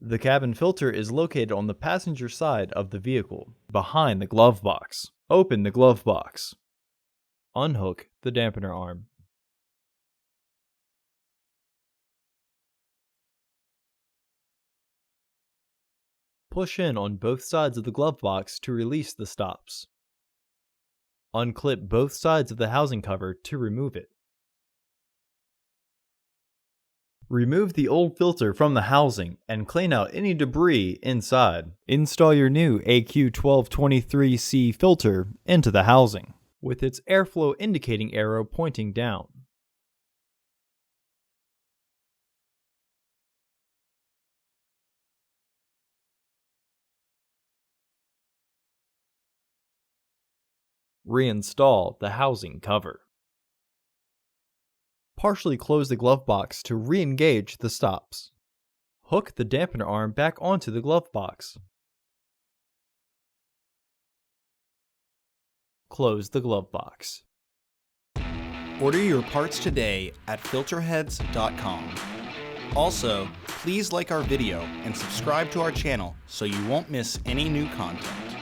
The cabin filter is located on the passenger side of the vehicle, behind the glove box. Open the glove box. Unhook the dampener arm. Push in on both sides of the glove box to release the stops. Unclip both sides of the housing cover to remove it. Remove the old filter from the housing and clean out any debris inside. Install your new AQ1223C filter into the housing, with its airflow indicating arrow pointing down. Reinstall the housing cover. Partially close the glove box to re-engage the stops. Hook the dampener arm back onto the glove box. Close the glove box. Order your parts today at filterheads.com. Also, please like our video and subscribe to our channel so you won't miss any new content.